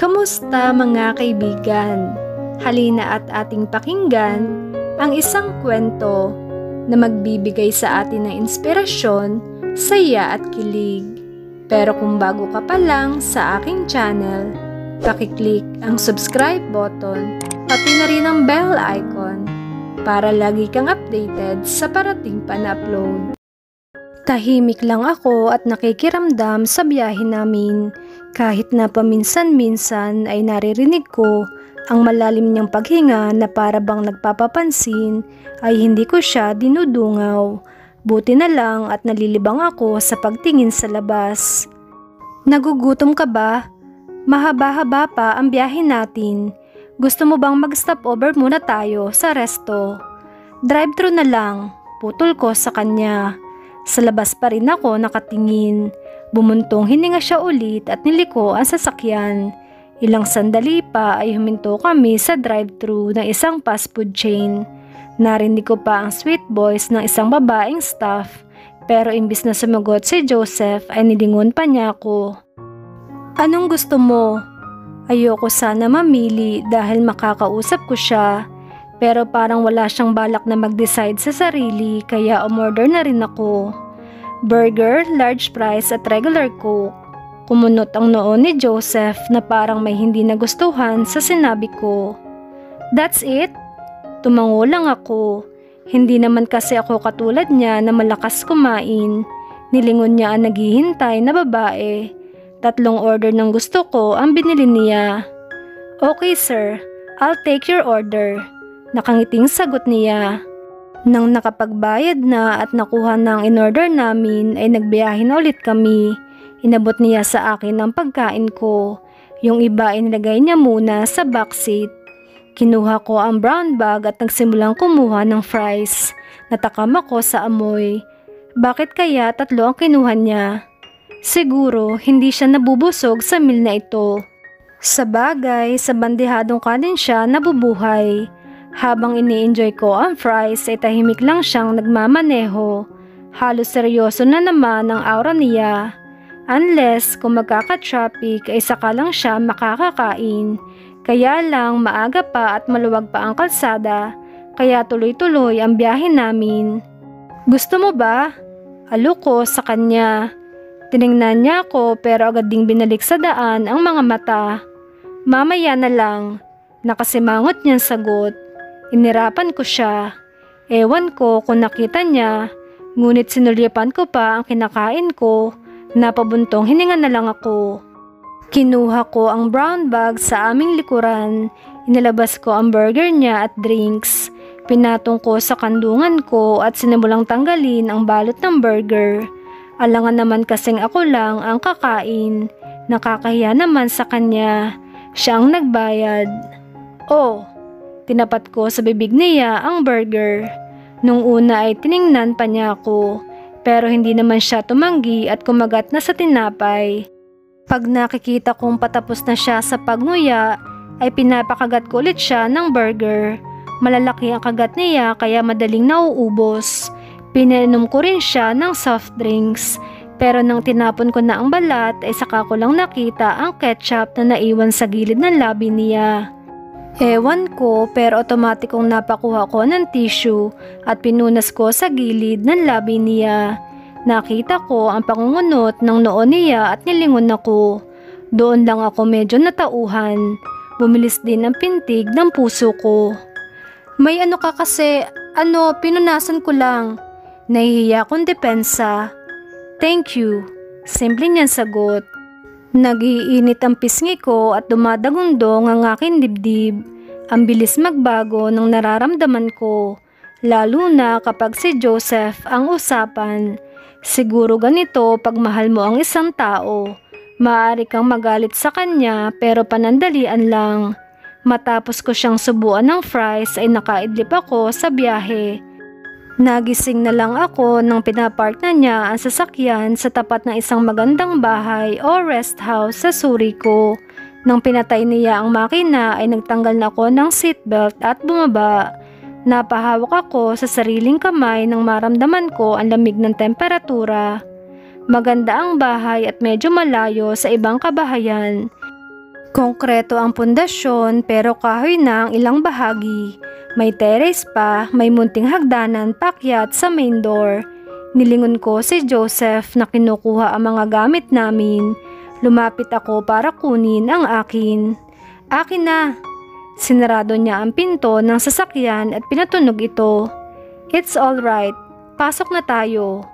Kamusta mga kaibigan? Halina at ating pakinggan ang isang kwento na magbibigay sa atin ng inspirasyon, saya at kilig. Pero kung bago ka pa lang sa aking channel, pakiclick ang subscribe button pati na rin ang bell icon para lagi kang updated sa parating pa na upload. Tahimik lang ako at nakikiramdam sa biyahe namin kahit na paminsan-minsan ay naririnig ko ang malalim niyang paghinga na para bang nagpapapansin ay hindi ko siya dinudungaw. Buti na lang at nalilibang ako sa pagtingin sa labas. Nagugutom ka ba? Mahaba-haba pa ang biyahe natin. Gusto mo bang mag-stop over muna tayo sa resto? Drive-thru na lang, putol ko sa kanya. Sa labas pa rin ako nakatingin. Bumuntong hininga siya ulit at niliko ang sasakyan. Ilang sandali pa ay huminto kami sa drive-thru ng isang fast food chain. Narinig ko pa ang sweet voice ng isang babaeng staff, pero imbis na sumagot si Joseph ay nilingon pa niya ako. Anong gusto mo? Ayoko sana mamili dahil makakausap ko siya, pero parang wala siyang balak na mag-decide sa sarili kaya umorder na rin ako. Burger, large fries at regular coke. Kumunot ang noo ni Joseph na parang may hindi nagustuhan sa sinabi ko. That's it? Tumango lang ako. Hindi naman kasi ako katulad niya na malakas kumain. Nilingon niya ang naghihintay na babae. 3 order ng gusto ko ang binili niya. Okay sir, I'll take your order. Nakangiting sagot niya. Nang nakapagbayad na at nakuha na ang in-order namin ay nagbiyahe na ulit kami. Inabot niya sa akin ang pagkain ko. Yung iba ay nilagay niya muna sa backseat. Kinuha ko ang brown bag at nagsimulang kumuha ng fries. Natakam ako sa amoy. Bakit kaya 3 ang kinuha niya? Siguro hindi siya nabubusog sa meal na ito. Sa bagay, sa bandehadong kanin siya nabubuhay. Habang ini-enjoy ko ang fries ay tahimik lang siyang nagmamaneho. Halos seryoso na naman ang aura niya. Unless kung magkaka-traffic ay saka lang siya makakakain. Kaya lang maaga pa at maluwag pa ang kalsada. Kaya tuloy-tuloy ang biyahe namin. Gusto mo ba? Alo ko sa kanya. Tiningnan niya ako pero agad ding binalik sa daan ang mga mata. Mamaya na lang. Nakasimangot niyang sagot. Inirapan ko siya. Ewan ko kung nakita niya. Ngunit sinulyapan ko pa ang kinakain ko. Napabuntong hininga na lang ako. Kinuha ko ang brown bag sa aming likuran. Inilabas ko ang burger niya at drinks. Pinatong ko sa kandungan ko at sinimulang tanggalin ang balot ng burger. Alangan naman kasing ako lang ang kakain. Nakakahiya naman sa kanya. Siya ang nagbayad. Oh, tinapat ko sa bibig niya ang burger. Nung una ay tiningnan pa niya ako. Pero hindi naman siya tumanggi at kumagat na sa tinapay. Pag nakikita kong patapos na siya sa pagnguya, ay pinapakagat ko ulit siya ng burger. Malalaki ang kagat niya kaya madaling nauubos. Pinainom ko rin siya ng soft drinks. Pero nang tinapon ko na ang balat ay saka ko lang nakita ang ketchup na naiwan sa gilid ng labi niya. Ewan ko pero otomatikong napakuha ko ng tissue at pinunas ko sa gilid ng labi niya. Nakita ko ang pangungunot ng noo niya at nilingon ako. Doon lang ako medyo natauhan. Bumilis din ang pintig ng puso ko. May ano ka kasi, pinunasan ko lang. Nahihiya kong depensa. Thank you. Simple niyang sagot. Nag-iinit ang pisngi ko at dumadagundong ang aking dibdib. Ang bilis magbago ng nararamdaman ko. Lalo na kapag si Joseph ang usapan. Siguro ganito pag mahal mo ang isang tao. Maaari kang magalit sa kanya pero panandalian lang. Matapos ko siyang subuan ng fries ay nakaidlip ako sa biyahe. Nagising na lang ako nang pinapark na niya ang sasakyan sa tapat ng isang magandang bahay o rest house sa Suriko. Nang pinatay niya ang makina ay nagtanggal na ako ng seatbelt at bumaba. Napahawak ako sa sariling kamay nang maramdaman ko ang lamig ng temperatura. Maganda ang bahay at medyo malayo sa ibang kabahayan. Konkreto ang pundasyon pero kahoy na ang ilang bahagi. May terrace pa, may munting hagdanan pakyat sa main door. Nilingon ko si Joseph na kinukuha ang mga gamit namin. Lumapit ako para kunin ang akin. Akin na! Sinarado niya ang pinto ng sasakyan at pinatunog ito. It's alright, pasok na tayo.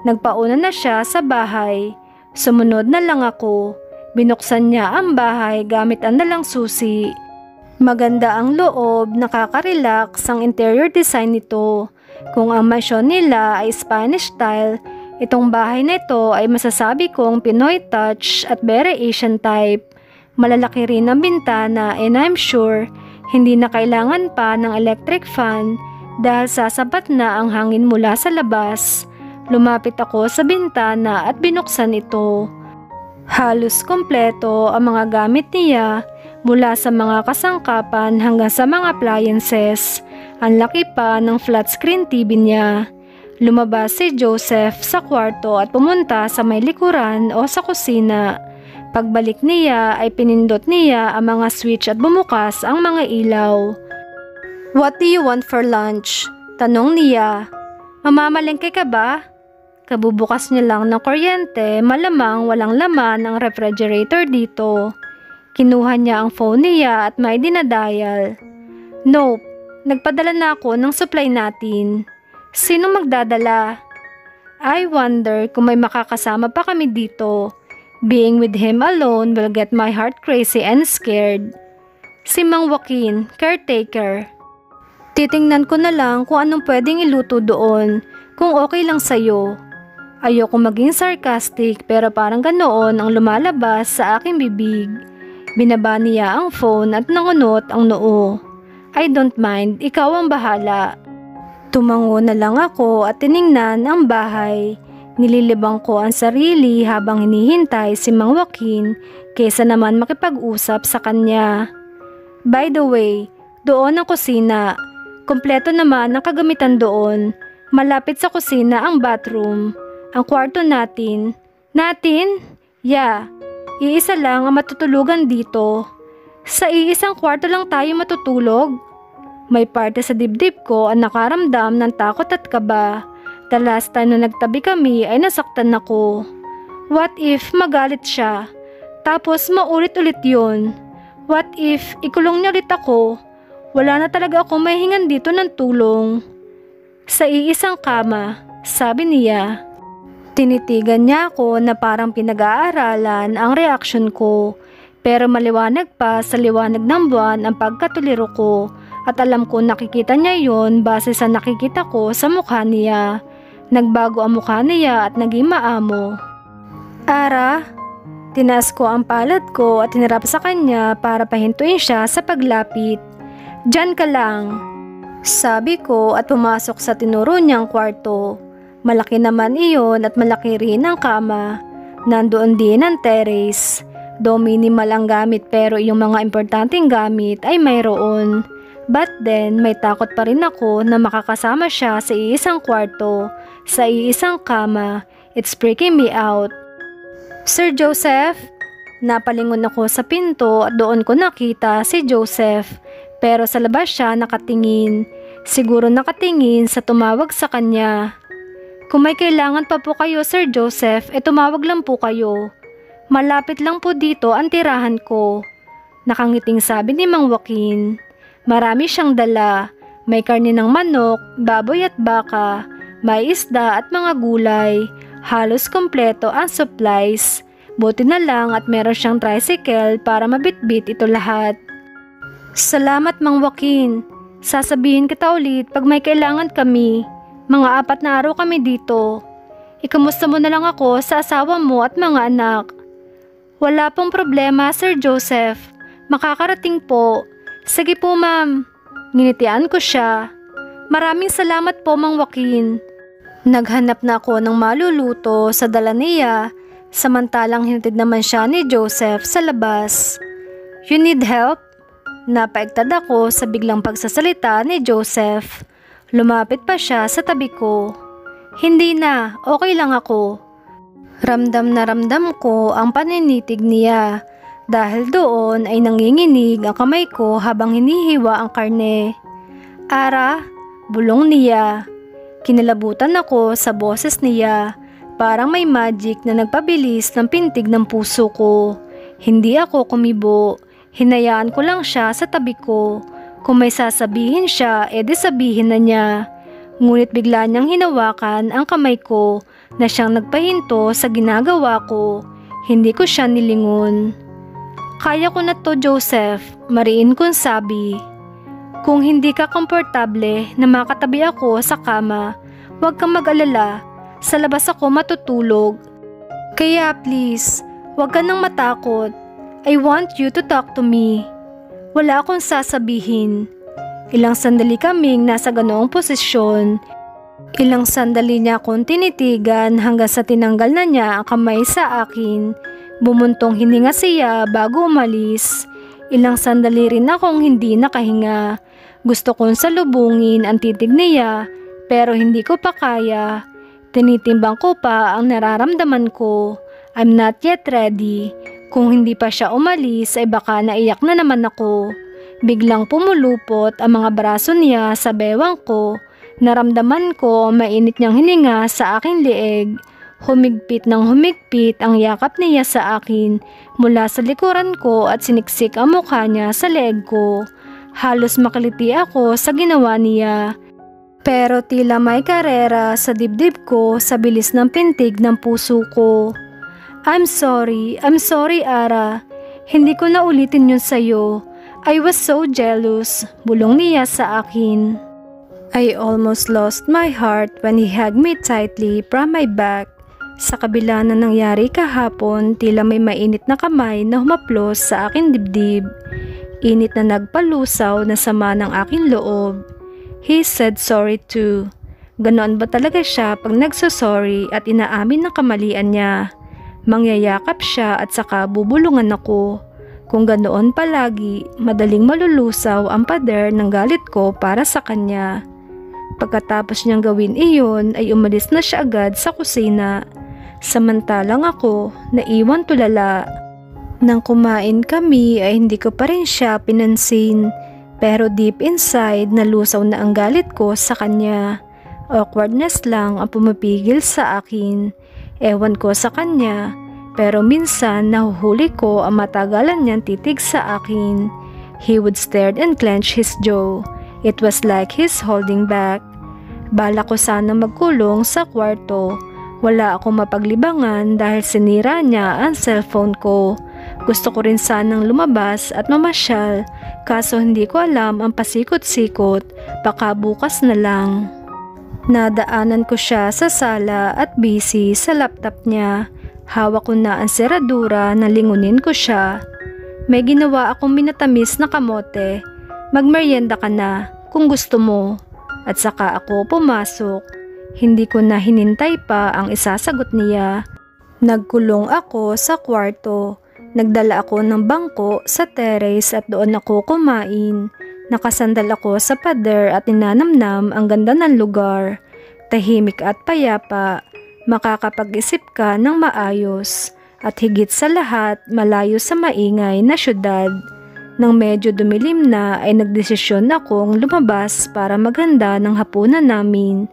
Nagpauna na siya sa bahay. Sumunod na lang ako. Binuksan niya ang bahay gamit ang dalang susi. Maganda ang loob, nakaka-relax ang interior design nito. Kung ang mansyon nila ay Spanish style, itong bahay na ito ay masasabi kong Pinoy touch at very Asian type. Malalaki rin ang bintana and I'm sure hindi na kailangan pa ng electric fan dahil sasapat na ang hangin mula sa labas. Lumapit ako sa bintana at binuksan ito. Halos kompleto ang mga gamit niya mula sa mga kasangkapan hanggang sa mga appliances. Ang laki pa ng flat screen TV niya. Lumabas si Joseph sa kwarto at pumunta sa may likuran o sa kusina. Pagbalik niya ay pinindot niya ang mga switch at bumukas ang mga ilaw. What do you want for lunch? Tanong niya. Mamamalengke ka ba? Kabubukas niya lang ng kuryente, malamang walang laman ang refrigerator dito. Kinuha niya ang phone niya at may dinadial. Nope, nagpadala na ako ng supply natin. Sino magdadala? I wonder kung may makakasama pa kami dito. Being with him alone will get my heart crazy and scared. Si Mang Joaquin, caretaker. Titingnan ko na lang kung anong pwedeng iluto doon, kung okay lang sa'yo. Ayoko maging sarcastic pero parang ganoon ang lumalabas sa aking bibig. Binaba niya ang phone at nangunot ang noo. I don't mind, ikaw ang bahala. Tumango na lang ako at tiningnan ang bahay. Nililibang ko ang sarili habang hinihintay si Mang Joaquin kaysa naman makipag-usap sa kanya. By the way, doon ang kusina. Kompleto naman ang kagamitan doon. Malapit sa kusina ang bathroom. Ang kwarto natin. Natin? Yeah. Iisa lang ang matutulugan dito. Sa iisang kwarto lang tayo matutulog? May parte sa dibdib ko ang nakaramdam ng takot at kaba. The last time na nagtabi kami ay nasaktan ako. What if magalit siya? Tapos maulit-ulit yun. What if ikulong niya ulit ako? Wala na talaga ako mahingan dito ng tulong. Sa iisang kama, sabi niya. Tinitigan niya ako na parang pinag-aaralan ang reaksyon ko. Pero maliwanag pa sa liwanag ng buwan ang pagkatuliro ko at alam ko nakikita niya yon base sa nakikita ko sa mukha niya. Nagbago ang mukha niya at naging maamo. Ara, tinaas ko ang palad ko at hinarap sa kanya para pahintuin siya sa paglapit. Diyan ka lang, sabi ko at pumasok sa tinuro niyang kwarto. Malaki naman iyon at malaki rin ang kama. Nandoon din ang terrace. Though minimal ang gamit pero yung mga importanteng gamit ay mayroon. But then, may takot pa rin ako na makakasama siya sa iisang kwarto, sa iisang kama. It's freaking me out. Sir Joseph? Napalingon ako sa pinto at doon ko nakita si Joseph. Pero sa labas siya nakatingin. Siguro nakatingin sa tumawag sa kanya. Kung may kailangan pa po kayo, Sir Joseph, tumawag lang po kayo. Malapit lang po dito ang tirahan ko. Nakangiting sabi ni Mang Joaquin. Marami siyang dala. May karne ng manok, baboy at baka, may isda at mga gulay. Halos kompleto ang supplies. Buti na lang at meron siyang tricycle para mabitbit ito lahat. Salamat Mang Joaquin. Sasabihin kita ulit pag may kailangan kami. Mga 4 na araw kami dito. Ikamusta mo na lang ako sa asawa mo at mga anak. Wala pong problema, Sir Joseph. Makakarating po. Sige po, ma'am. Nginitian ko siya. Maraming salamat po, Mang Joaquin. Naghanap na ako ng maluluto sa dala niya, samantalang hinatid naman siya ni Joseph sa labas. You need help? Napaigtad ako sa biglang pagsasalita ni Joseph. Lumapit pa siya sa tabi ko. Hindi na, okay lang ako. Ramdam na ramdam ko ang paninitig niya. dahil doon ay nanginginig ang kamay ko habang hinihiwa ang karne. "Ara," bulong niya. Kinalabutan ako sa boses niya. Parang may magic na nagpabilis ng pintig ng puso ko. Hindi ako kumibo. Hinayaan ko lang siya sa tabi ko. Kung may sasabihin siya, edi sabihin na niya. Ngunit bigla niyang hinawakan ang kamay ko na siyang nagpahinto sa ginagawa ko. Hindi ko siya nilingon. "Kaya ko na to, Joseph," mariin kong sabi. "Kung hindi ka komportable na makatabi ako sa kama, huwag kang mag-alala. Sa labas ako matutulog. Kaya please, huwag ka nang matakot. I want you to talk to me." Wala akong sasabihin. Ilang sandali kaming nasa ganoong posisyon. Ilang sandali niya akong tinitigan hanggang sa tinanggal na niya ang kamay sa akin. Bumuntong hininga siya bago umalis. Ilang sandali rin akong hindi nakahinga. Gusto kong salubungin ang titig niya pero hindi ko pa kaya. Tinitimbang ko pa ang nararamdaman ko. I'm not yet ready. Kung hindi pa siya umalis ay baka naiyak na naman ako. Biglang pumulupot ang mga braso niya sa bewang ko. Naramdaman ko mainit niyang hininga sa aking leeg. Humigpit ng humigpit ang yakap niya sa akin mula sa likuran ko at siniksik ang mukha niya sa leeg ko. Halos makiliti ako sa ginawa niya. Pero tila may karera sa dibdib ko sa bilis ng pintig ng puso ko. I'm sorry Ara. Hindi ko na ulitin yun sa'yo. I was so jealous," bulong niya sa akin. I almost lost my heart when he hugged me tightly from my back. Sa kabila na nangyari kahapon, tila may mainit na kamay na humaplos sa aking dibdib. Init na nagpalusaw na sama ng aking loob. He said sorry too. Ganoon ba talaga siya pag nagsasorry at inaamin ng kamalian niya? Mangyayakap siya at saka bubulungan ako. Kung ganoon palagi, madaling malulusaw ang pader ng galit ko para sa kanya. Pagkatapos niyang gawin iyon ay umalis na siya agad sa kusina. Samantalang ako, naiwan tulala. Nang kumain kami ay hindi ko pa rin siya pinansin. Pero deep inside, nalusaw na ang galit ko sa kanya. Awkwardness lang ang pumipigil sa akin. Ewan ko sa kanya. Pero minsan nahuhuli ko ang matagalan niyang titig sa akin. He would stare and clench his jaw. It was like he's holding back. Bala ko sana magkulong sa kwarto. Wala akong mapaglibangan dahil sinira niya ang cellphone ko. Gusto ko rin sanang lumabas at mamasyal, kaso hindi ko alam ang pasikot-sikot, baka bukas na lang. Nadaanan ko siya sa sala at busy sa laptop niya. Hawak ko na ang seradura na lingunin ko siya. May ginawa akong minatamis na kamote. Magmeryenda ka na kung gusto mo. At saka ako pumasok. Hindi ko na hinintay pa ang isasagot niya. Nagkulong ako sa kwarto. Nagdala ako ng bangko sa terrace at doon ako kumain. Nakasandal ako sa pader at ninanamnam ang ganda ng lugar. Tahimik at payapa. Makakapag-isip ka ng maayos. At higit sa lahat, malayo sa maingay na syudad. Nang medyo dumilim na ay nagdesisyon akong lumabas para maghanda ng hapunan namin.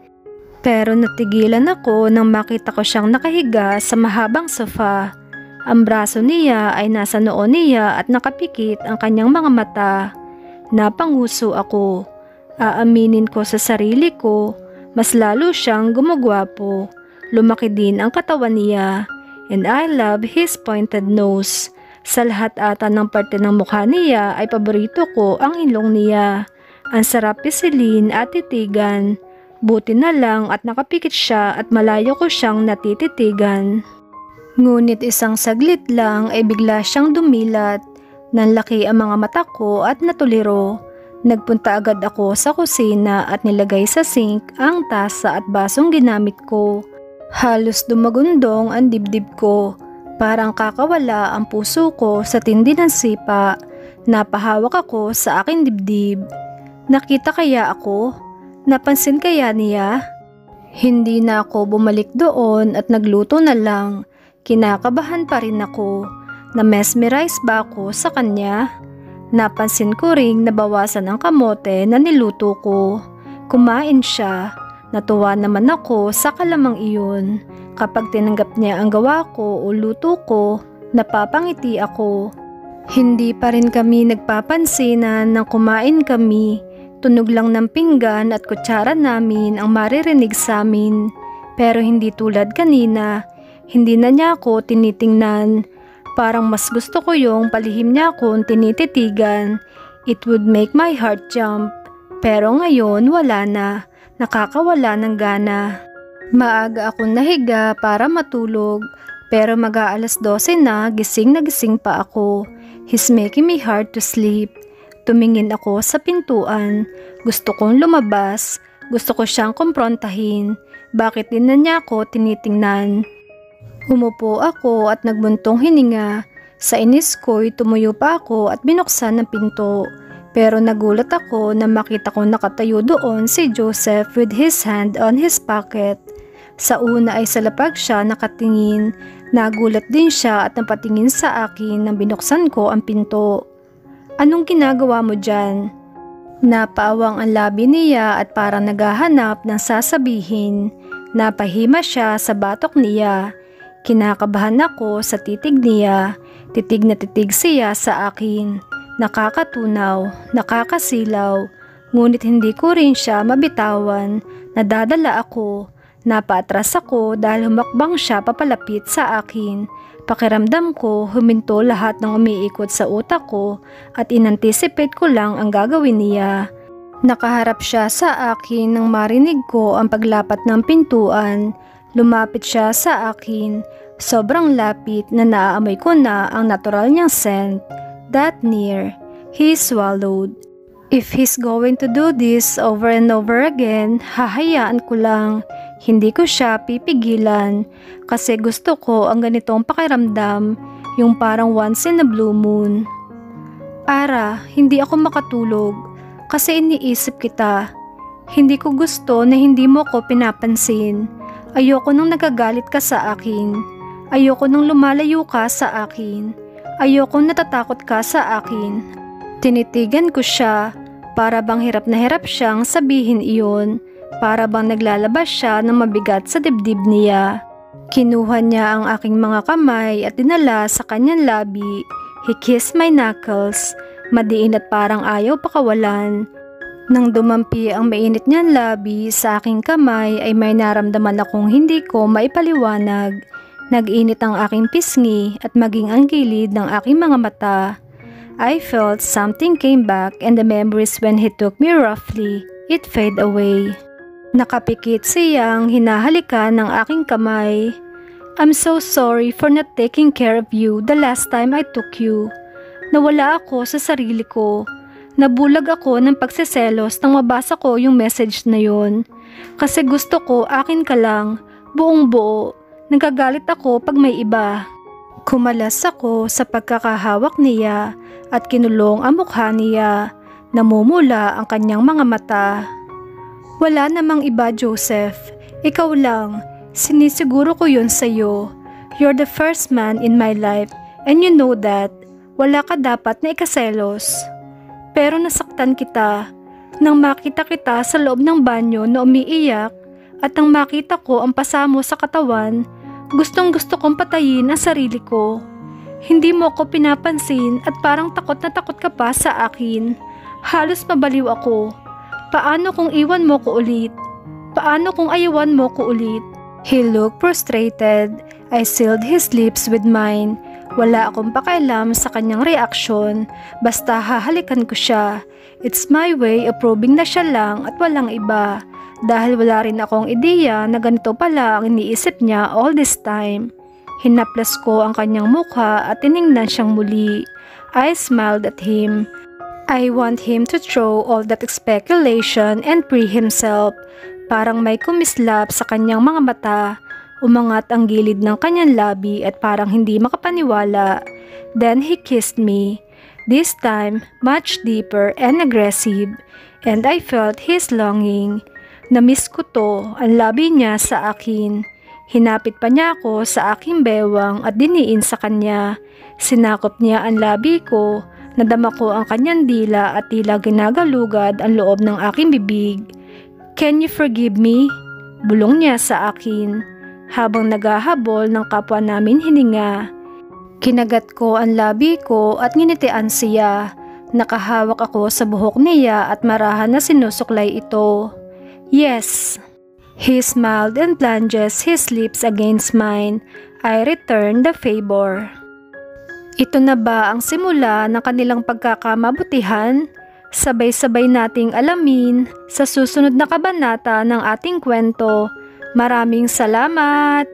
Pero natigilan ako nang makita ko siyang nakahiga sa mahabang sofa. Ang braso niya ay nasa noo niya at nakapikit ang kanyang mga mata. Napanguso ako. Aaminin ko sa sarili ko, mas lalo siyang gumugwapo. Lumaki din ang katawan niya. And I love his pointed nose. Sa lahat ata ng parte ng mukha niya ay paborito ko ang ilong niya. Ang sarap pisilin at titigan. Buti na lang at nakapikit siya at malayo ko siyang natititigan. Ngunit isang saglit lang ay bigla siyang dumilat. Nanlaki ang mga mata ko at natuliro. Nagpunta agad ako sa kusina at nilagay sa sink ang tasa at basong ginamit ko. Halos dumagundong ang dibdib ko. Parang kakawala ang puso ko sa tindi ng sipa. Napahawak ako sa aking dibdib. Nakita kaya ako? Napansin kaya niya? Hindi na ako bumalik doon at nagluto na lang. Kinakabahan pa rin ako. Na-mesmerize ba ako sa kanya? Napansin ko ring nabawasan ang kamote na niluto ko. Kumain siya. Natuwa naman ako sa kalamang iyon. Kapag tinanggap niya ang gawa ko o luto ko, napapangiti ako. Hindi pa rin kami nagpapansinan nang kumain kami. Tunog lang ng pinggan at kutsara namin ang maririnig sa amin. Pero hindi tulad kanina, hindi na niya ako tinitingnan. Parang mas gusto ko yung palihim niya akong tinititigan. It would make my heart jump. Pero ngayon wala na, nakakawala ng gana. Maaga akong nahiga para matulog, pero mag-aalas 12 na gising pa ako. He's making me hard to sleep. Tumingin ako sa pintuan. Gusto kong lumabas. Gusto ko siyang kumprontahin. Bakit din na niya ako tinitingnan? Umupo ako at nagbuntong hininga. Sa inis ko'y tumuyo pa ako at binuksan ang pinto. Pero nagulat ako na makita ko nakatayo doon si Joseph with his hand on his pocket. Sa una ay sa lapag siya nakatingin. Nagulat din siya at napatingin sa akin nang binuksan ko ang pinto. Anong ginagawa mo dyan? Napaawang ang labi niya at parang naghahanap ng sasabihin. Napahima siya sa batok niya. Kinakabahan ako sa titig niya. Titig na titig siya sa akin. Nakakatunaw, nakakasilaw. Ngunit hindi ko rin siya mabitawan. Nadadala ako. Napaatras ako dahil humakbang siya papalapit sa akin. Pakiramdam ko huminto lahat ng umiikot sa utak ko at inanticipate ko lang ang gagawin niya. Nakaharap siya sa akin nang marinig ko ang paglapat ng pintuan. Lumapit siya sa akin. Sobrang lapit na naaamoy ko na ang natural niyang scent. That near. He swallowed. If he's going to do this over and over again, hahayaan ko lang. Hindi ko siya pipigilan kasi gusto ko ang ganitong pakiramdam, yung parang once in a blue moon. Ara, hindi ako makatulog kasi iniisip kita. Hindi ko gusto na hindi mo ko pinapansin. Ayoko nung nagagalit ka sa akin. Ayoko nung lumalayo ka sa akin. Ayoko natatakot ka sa akin. Tinitigan ko siya para bang hirap na hirap siyang sabihin iyon. Para bang naglalabas siya ng mabigat sa dibdib niya. Kinuha niya ang aking mga kamay at dinala sa kanyang labi. He kissed my knuckles, madiin at parang ayaw pakawalan. Nang dumampi ang mainit niyang labi sa aking kamay ay may naramdaman akong hindi ko maipaliwanag. Nag-init ang aking pisngi at maging ang gilid ng aking mga mata. I felt something came back and the memories when he took me roughly, it fade away. Nakapikit siyang hinahalikan ng aking kamay. I'm so sorry for not taking care of you the last time I took you. Nawala ako sa sarili ko. Nabulag ako ng pagseselos nang mabasa ko yung message na yun. Kasi gusto ko akin ka lang, buong buo. Nagagalit ako pag may iba. Kumalas ako sa pagkakahawak niya at kinulong ang mukha niya. Namumula ang kanyang mga mata. Wala namang iba, Joseph. Ikaw lang. Sinisiguro ko yun sa'yo. You're the first man in my life and you know that. Wala ka dapat na ikaselos. Pero nasaktan kita. Nang makita kita sa loob ng banyo na umiiyak at nang makita ko ang pasa mo sa katawan, gustong gusto kong patayin ang sarili ko. Hindi mo ako pinapansin at parang takot na takot ka pa sa akin. Halos mabaliw ako. Paano kung iwan mo ko ulit? Paano kung ayawan mo ko ulit? He looked frustrated. I sealed his lips with mine. Wala akong pakialam sa kanyang reaksyon. Basta hahalikan ko siya. It's my way of proving na siya lang at walang iba. Dahil wala rin akong ideya na ganito pala ang iniisip niya all this time. Hinaplas ko ang kanyang mukha at tiningnan siyang muli. I smiled at him. I want him to throw all that speculation and free himself. Parang may kumislap sa kanyang mga mata. Umangat ang gilid ng kanyang labi at parang hindi makapaniwala. Then he kissed me. This time, much deeper and aggressive. And I felt his longing. Namiss ko to, ang labi niya sa akin. Hinapit pa niya ako sa aking bewang at diniin sa kanya. Sinakop niya ang labi ko, nadama ko ang kanyang dila at tila ginagalugad ang loob ng aking bibig. "Can you forgive me?" Bulong niya sa akin, habang naghahabol ng kapwa namin hininga. Kinagat ko ang labi ko at nginitian siya. Nakahawak ako sa buhok niya at marahan na sinusuklay ito. "Yes." He smiled and plunges his lips against mine. I returned the favor. Ito na ba ang simula ng kanilang pagkakamabutihan? Sabay-sabay nating alamin sa susunod na kabanata ng ating kwento. Maraming salamat!